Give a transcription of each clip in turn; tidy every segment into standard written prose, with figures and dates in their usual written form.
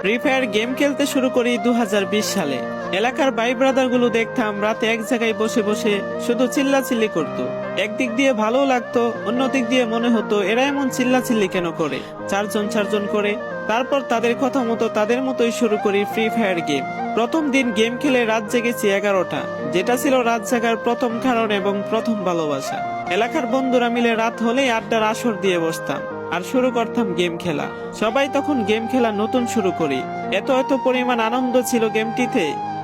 Free fire game খেলতে শুরু করি 2020 সালে। এলাকার ভাই ব্রাদার গুলো দেখতাম রাতে এক জায়গায় বসে বসে শুধু চিল্লাচিল্লি করতো। একদিক দিয়ে ভালো লাগতো, অন্য দিক দিয়ে মনে হতো এরা এমন চিল্লাচিল্লি কেন করে, চারজন চারজন করে। তারপর তাদের কথা মতো তাদের মতোই শুরু করি ফ্রি ফায়ার গেম। প্রথম দিন গেম খেলে রাত জেগেছি 11টা, যেটা ছিল রাত জাগার প্রথম কারণ এবং প্রথম ভালোবাসা। এলাকার বন্ধুরা মিলে রাত হলেই আড্ডার আসর দিয়ে বসতাম আর শুরু করতাম গেম খেলা। সবাই তখন গেম খেলা নতুন শুরু করি। এত এত পরিমাণ আনন্দ ছিল গেমটিতে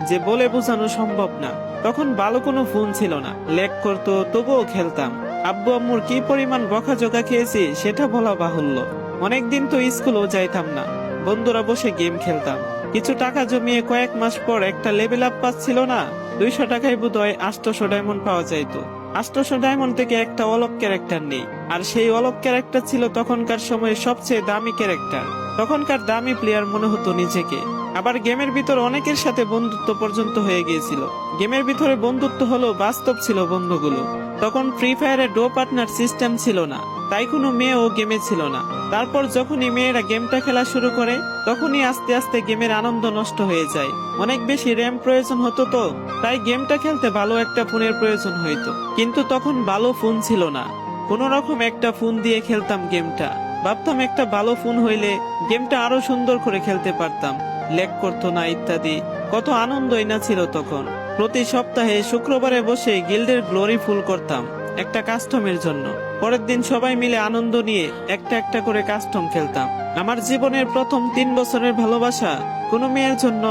যে বলে বোঝানো সম্ভব না। তখন ভালো কোনো ফোন ছিল না, ল্যাগ করতো, তবুও খেলতাম। আব্বু আম্মুর কি পরিমাণ বকাঝকা খেয়েছি সেটা বলা বাহুল্য। অনেকদিন তো স্কুলও যাইতাম না, বন্ধুরা বসে গেম খেলতাম। কিছু টাকা জমিয়ে কয়েক মাস পর একটা লেভেল আপ পাচ্ছিল না, 200 টাকায় বোধহয় 800 ডায়মন্ড পাওয়া যাইতো। 800 ডায়মন্ড থেকে একটা অলক ক্যারেক্টার নেই, আর সেই অলক ক্যারেক্টার ছিল তখনকার সময়ে সবচেয়ে দামি ক্যারেক্টার। তখনকার দামি প্লেয়ার মনে হতো নিজেকে। আবার গেমের ভিতর অনেকের সাথে বন্ধুত্ব পর্যন্ত হয়ে গিয়েছিল। গেমের ভিতরে বন্ধুত্ব হলো বাস্তব ছিল বন্ধুগুলো। তখন ফ্রি ফায়ারে ডো পার্টনার সিস্টেম ছিল না, তাই কোনো মেয়েও গেমে ছিল না। তারপর যখনই মেয়েরা গেমটা খেলা শুরু করে তখনই আস্তে আস্তে গেমের আনন্দ নষ্ট হয়ে যায়। অনেক বেশি র্যাম প্রয়োজন হতো, তো তাই গেমটা খেলতে ভালো একটা ফোনের প্রয়োজন হইতো। কিন্তু তখন ভালো ফোন ছিল না, কোন রকম একটা ফোন দিয়ে খেলতাম গেমটা। ভাবতাম একটা ভালো ফোন হইলে গেমটা আরো সুন্দর করে খেলতে পারতাম, ল্যাগ করতো না ইত্যাদি। কত আনন্দই না ছিল তখন। প্রতি সপ্তাহে শুক্রবারে বসে গিল্ডের গ্লোরি ফুল করতাম একটা কাস্টমের জন্য। পরের দিন সবাই মিলে আনন্দ নিয়ে একটা একটা করে কাস্টম খেলতাম। আমার জীবনের প্রথম 3 বছরের ভালোবাসা কোনো মেয়ের জন্য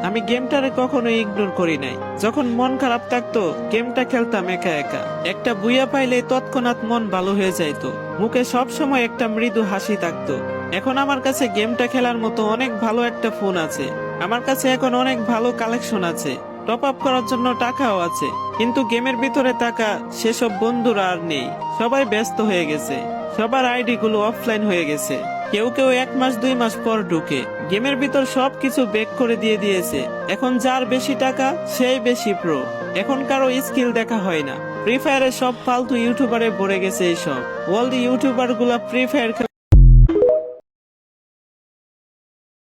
আমি গেমটারে কখনোই ইগনোর করি নাই। যখন মন খারাপ থাকতো গেমটা খেলতাম একা একা। একটা বুইয়া পাইলে তৎক্ষণাৎ মন ভালো হয়ে যাইতো, মুখে সব সময় একটা মৃদু হাসি থাকতো। এখন আমার কাছে গেমটা খেলার মতো অনেক ভালো একটা ফোন আছে, আমার কাছে এখন অনেক ভালো কালেকশন আছে, টপ আপ করার জন্য টাকাও আছে। কিন্তু গেমের ভিতরে টাকা সেসব বন্ধুরা আর নেই, সবাই ব্যস্ত হয়ে গেছে, সবার আইডি গুলো অফলাইন হয়ে গেছে। কেউ কেউ 1 মাস 2 মাস পর ঢুকে গেমের ভিতর সবকিছু বেক করে দিয়েছে। এখন যার বেশি টাকা সেই বেশি প্রো, এখন কারো স্কিল দেখা হয় না। ফ্রি ফায়ারে সব ফালতু ইউটিউবারে ভরে গেছে এইসব। ওয়ার্ল্ড ইউটিউবার গুলা ফ্রি ফায়ার